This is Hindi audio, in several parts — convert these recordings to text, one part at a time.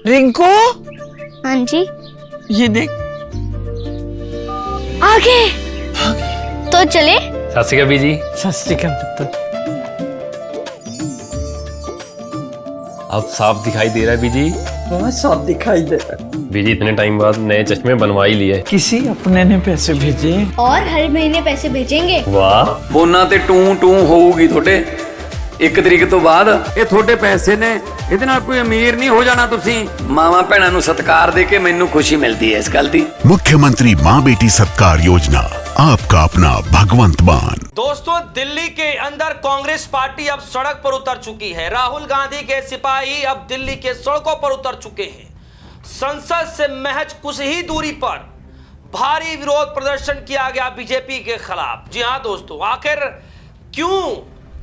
रिंकू, हाँ जी, ये देख। आगे तो चले। सत श्री अकाल बीजी। सत श्री अकाल पुत्र। अब साफ दिखाई दे रहा है बीजी। बहुत साफ दिखाई दे रहा है। बीजी इतने टाइम बाद नए चश्मे बनवा ही लिए। किसी अपने ने पैसे भेजे और हर महीने पैसे भेजेंगे। वाह। ਫੋਨਾਂ ਤੇ ਟੂ ਟੂ ਹੋਊਗੀ ਤੁਹਾਡੇ 1 ਤਰੀਕ ਤੋਂ ਬਾਅਦ। ਇਹ ਤੁਹਾਡੇ ਪੈਸੇ ਨੇ, ਇਹਦੇ ਨਾਲ ਕੋਈ ਅਮੀਰ ਨਹੀਂ ਹੋ ਜਾਣਾ ਤੁਸੀਂ। ਮਾਵਾਂ ਭੈਣਾਂ ਨੂੰ ਸਤਿਕਾਰ ਦੇ ਕੇ ਮੈਨੂੰ ਖੁਸ਼ੀ ਮਿਲਦੀ ਹੈ ਇਸ ਗੱਲ ਦੀ। मुख्यमंत्री माँ बेटी सत्कार योजना, आपका अपना भगवंत मान। दोस्तों, दिल्ली के अंदर कांग्रेस पार्टी अब सड़क पर उतर चुकी है। राहुल गांधी के सिपाही अब दिल्ली के सड़कों पर उतर चुके हैं। संसद से महज कुछ ही दूरी पर भारी विरोध प्रदर्शन किया गया बीजेपी के खिलाफ। जी हां दोस्तों, आखिर क्यों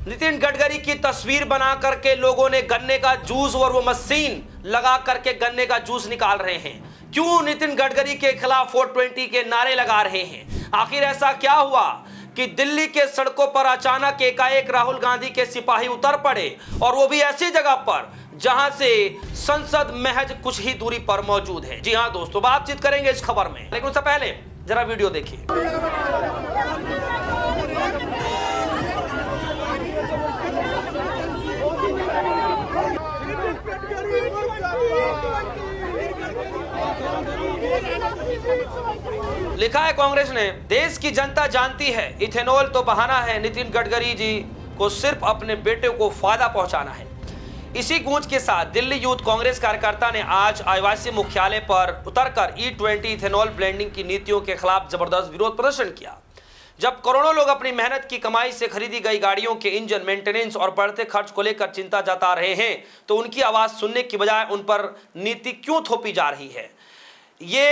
नितिन गडकरी की तस्वीर बना करके लोगों ने गन्ने का जूस और वो मशीन लगा करके गन्ने का जूस निकाल रहे हैं? क्यों नितिन गडकरी के खिलाफ 420 के नारे लगा रहे हैं? आखिर ऐसा क्या हुआ कि दिल्ली के सड़कों पर अचानक एकाएक राहुल गांधी के सिपाही उतर पड़े, और वो भी ऐसी जगह पर जहां से संसद महज कुछ ही दूरी पर मौजूद है। जी हां दोस्तों, बातचीत करेंगे इस खबर में, लेकिन उससे पहले जरा वीडियो देखिए। लिखा है कांग्रेस ने, देश की जनता जानती है इथेनॉल तो बहाना है, नितिन गडकरी जी को सिर्फ अपने बेटे को फायदा पहुंचाना है। इसी गूंज के साथ दिल्ली यूथ कांग्रेस कार्यकर्ता ने आज आईवाईसी मुख्यालय पर उतरकर E20 इथेनॉल ब्लेंडिंग की नीतियों के खिलाफ जबरदस्त विरोध प्रदर्शन किया। जब करोड़ों लोग अपनी मेहनत की कमाई से खरीदी गई गाड़ियों के इंजन मेंटेनेंस और बढ़ते खर्च को लेकर चिंता जता रहे हैं, तो उनकी आवाज सुनने की बजाय उन पर नीति क्यों थोपी जा रही है? ये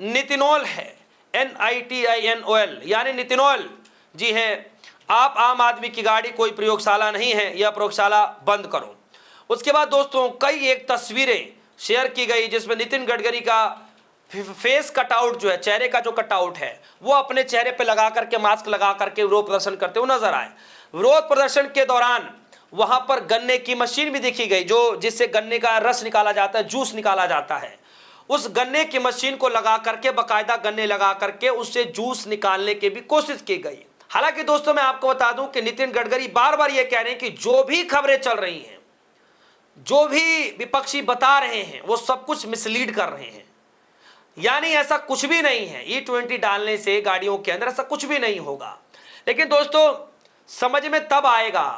नितिनॉल है, NITINOL, यानी नितिनॉल। जी है, आप आम आदमी की गाड़ी कोई प्रयोगशाला नहीं है, यह प्रयोगशाला बंद करो। उसके बाद दोस्तों, कई एक तस्वीरें शेयर की गई जिसमें नितिन गडकरी का फेस कटआउट जो है, चेहरे का जो कटआउट है, वो अपने चेहरे पे लगा करके, मास्क लगा करके विरोध प्रदर्शन करते हुए नजर आए। विरोध प्रदर्शन के दौरान वहां पर गन्ने की मशीन भी देखी गई, जो जिससे गन्ने का रस निकाला जाता है, जूस निकाला जाता है। उस गन्ने की मशीन को लगा करके, बाकायदा गन्ने लगा करके उससे जूस निकालने की भी कोशिश की गई। हालांकि दोस्तों, मैं आपको बता दूं कि नितिन गडकरी बार बार ये कह रहे हैं कि जो भी खबरें चल रही हैं, जो भी विपक्षी बता रहे हैं, वो सब कुछ मिसलीड कर रहे हैं। यानी ऐसा कुछ भी नहीं है, E20 डालने से गाड़ियों के अंदर ऐसा कुछ भी नहीं होगा। लेकिन दोस्तों, समझ में तब आएगा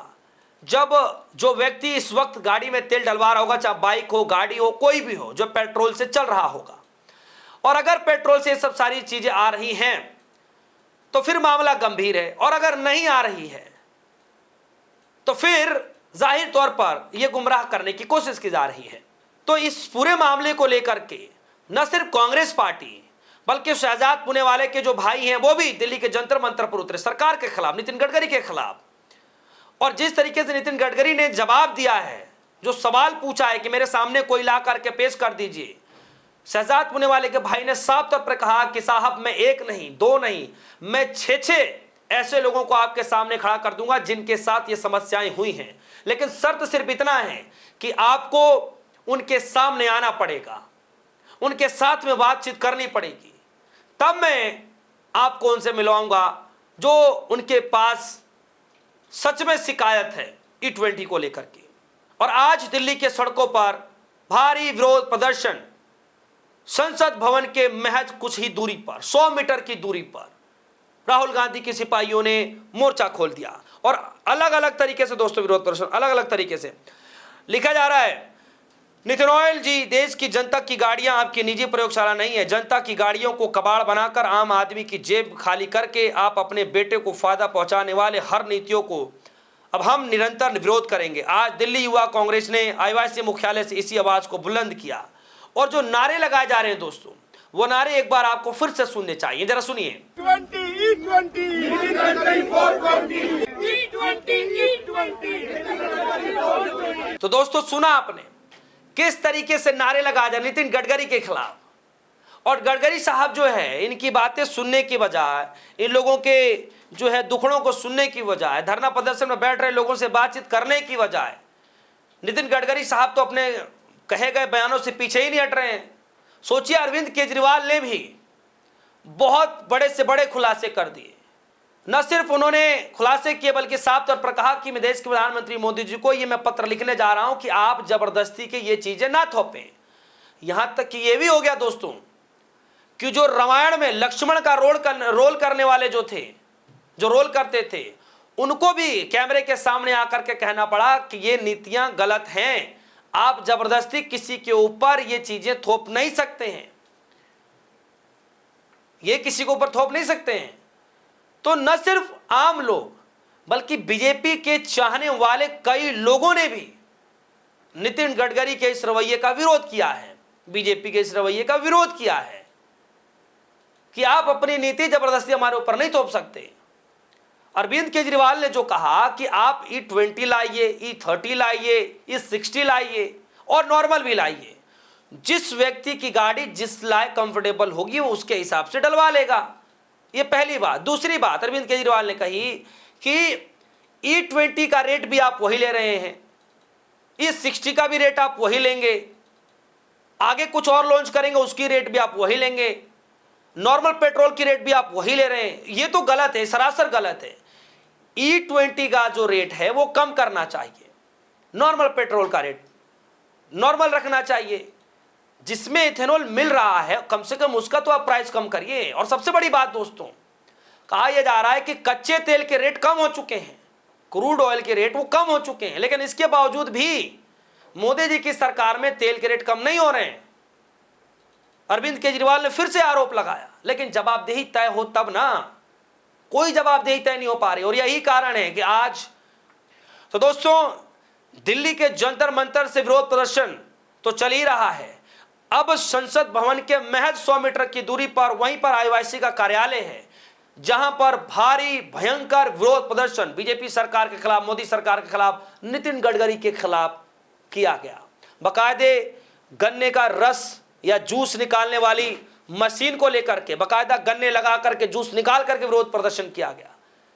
जब जो व्यक्ति इस वक्त गाड़ी में तेल डलवा रहा होगा, चाहे बाइक हो, गाड़ी हो, कोई भी हो, जो पेट्रोल से चल रहा होगा। और अगर पेट्रोल से ये सब सारी चीजें आ रही हैं तो फिर मामला गंभीर है, और अगर नहीं आ रही है तो फिर जाहिर तौर पर यह गुमराह करने की कोशिश की जा रही है। तो इस पूरे मामले को लेकर के न सिर्फ कांग्रेस पार्टी बल्कि शहजाद पुनेवाले के जो भाई हैं, वो भी दिल्ली के जंतर मंतर पर उतरे सरकार के खिलाफ, नितिन गडकरी के खिलाफ। और जिस तरीके से नितिन गडकरी ने जवाब दिया है, जो सवाल पूछा है कि मेरे सामने कोई ला करके पेश कर दीजिए, शहजाद पुनेवाले के भाई ने साफ तौर पर कहा कि साहब, मैं 1 नहीं 2 नहीं, मैं 6 ऐसे लोगों को आपके सामने खड़ा कर दूंगा जिनके साथ ये समस्याएं हुई हैं, लेकिन शर्त सिर्फ इतना है कि आपको उनके सामने आना पड़ेगा, उनके साथ में बातचीत करनी पड़ेगी, तब मैं आपको उनसे मिलवाऊंगा जो उनके पास सच में शिकायत है E20 को लेकर के। और आज दिल्ली के सड़कों पर भारी विरोध प्रदर्शन संसद भवन के महज कुछ ही दूरी पर, 100 मीटर की दूरी पर राहुल गांधी के सिपाहियों ने मोर्चा खोल दिया। और अलग अलग तरीके से दोस्तों विरोध प्रदर्शन अलग अलग तरीके से लिखा जा रहा है, नितिनॉयल जी, देश की जनता की गाड़ियां आपकी निजी प्रयोगशाला नहीं है। जनता की गाड़ियों को कबाड़ बनाकर आम आदमी की जेब खाली करके आप अपने बेटे को फायदा पहुंचाने वाले हर नीतियों को अब हम निरंतर विरोध करेंगे। आज दिल्ली युवा कांग्रेस ने आईवाईसी मुख्यालय से इसी आवाज को बुलंद किया, और जो नारे लगाए जा रहे हैं दोस्तों, वो नारे एक बार आपको फिर से सुनने चाहिए, जरा सुनिए। तो दोस्तों, सुना आपने किस तरीके से नारे लगाए जा नितिन गडकरी के खिलाफ। और गडकरी साहब जो है, इनकी बातें सुनने की बजाय, इन लोगों के जो है दुखड़ों को सुनने की बजाय, धरना प्रदर्शन में बैठ रहे लोगों से बातचीत करने की बजाय, नितिन गडकरी साहब तो अपने कहे गए बयानों से पीछे ही नहीं हट रहे हैं। सोचिए, अरविंद केजरीवाल ने भी बहुत बड़े से बड़े खुलासे कर दिए। न सिर्फ उन्होंने खुलासे किए बल्कि साफ तौर पर कहा कि मैं देश के प्रधानमंत्री मोदी जी को ये मैं पत्र लिखने जा रहा हूं कि आप जबरदस्ती के ये चीजें ना थोपें। यहां तक कि ये भी हो गया दोस्तों कि जो रामायण में लक्ष्मण का रोल करने वाले जो थे, जो रोल करते थे, उनको भी कैमरे के सामने आकर के कहना पड़ा कि ये नीतियां गलत हैं, आप जबरदस्ती किसी के ऊपर ये चीजें थोप नहीं सकते हैं, ये किसी के ऊपर थोप नहीं सकते हैं। तो न सिर्फ आम लोग बल्कि बीजेपी के चाहने वाले कई लोगों ने भी नितिन गडकरी के इस रवैये का विरोध किया है, बीजेपी के इस रवैये का विरोध किया है कि आप अपनी नीति जबरदस्ती हमारे ऊपर नहीं थोप सकते। अरविंद केजरीवाल ने जो कहा कि आप E20 लाइए, E30 लाइए, E60 लाइए और नॉर्मल भी लाइए, जिस व्यक्ति की गाड़ी जिस लायक कंफर्टेबल होगी वो उसके हिसाब से डलवा लेगा। ये पहली बात। दूसरी बात अरविंद केजरीवाल ने कही कि E20 का रेट भी आप वही ले रहे हैं, E60 का भी रेट आप वही लेंगे, आगे कुछ और लॉन्च करेंगे उसकी रेट भी आप वही लेंगे, नॉर्मल पेट्रोल की रेट भी आप वही ले रहे हैं। ये तो गलत है, सरासर गलत है। E20 का जो रेट है वो कम करना चाहिए, नॉर्मल पेट्रोल का रेट नॉर्मल रखना चाहिए, जिसमें इथेनॉल मिल रहा है कम से कम उसका तो आप प्राइस कम करिए। और सबसे बड़ी बात दोस्तों, कहा यह जा रहा है कि कच्चे तेल के रेट कम हो चुके हैं, क्रूड ऑयल के रेट वो कम हो चुके हैं, लेकिन इसके बावजूद भी मोदी जी की सरकार में तेल के रेट कम नहीं हो रहे हैं। अरविंद केजरीवाल ने फिर से आरोप लगाया, लेकिन जवाबदेही तय हो तब ना, कोई जवाबदेही तय नहीं हो पा रही। और यही कारण है कि आज तो दोस्तों दिल्ली के जंतर मंतर से विरोध प्रदर्शन तो चल ही रहा है। अब संसद भवन के महज 100 मीटर की दूरी पर वहीं पर आईओआईसी का कार्यालय है, जहां पर भारी भयंकर विरोध प्रदर्शन बीजेपी सरकार के खिलाफ, मोदी सरकार के खिलाफ, नितिन गडकरी के खिलाफ किया गया। बाकायदे गन्ने का रस या जूस निकालने वाली मशीन को लेकर के बाकायदा गन्ने लगा करके जूस निकाल करके विरोध प्रदर्शन किया गया।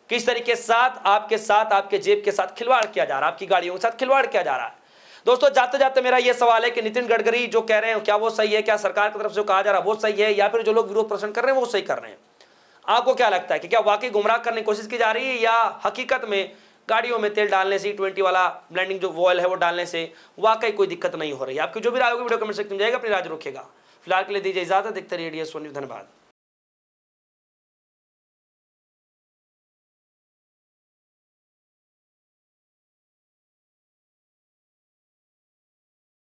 किस तरीके से आपके जेब के साथ खिलवाड़ किया जा रहा है, आपकी गाड़ियों के साथ खिलवाड़ किया जा रहा है। दोस्तों जाते जाते मेरा यह सवाल है कि नितिन गडकरी जो कह रहे हैं क्या वो सही है, क्या सरकार की तरफ से कहा जा रहा है वो सही है, या फिर जो लोग विरोध प्रदर्शन कर रहे हैं वो सही कर रहे हैं? आपको क्या लगता है कि क्या वाकई गुमराह करने की कोशिश की जा रही है, या हकीकत में गाड़ियों में तेल डालने से E20 वाला ब्लेंडिंग जो ऑयल है वो डालने से वाकई कोई दिक्कत नहीं हो रही है? आपकी जो भी राय होगी वीडियो कमेंट सेक्शन में जाएगा, अपनी राय रखिएगा। फिलहाल के लिए दीजिए इजाजत, देखते रहिए DS1 न्यूज़। धन्यवाद।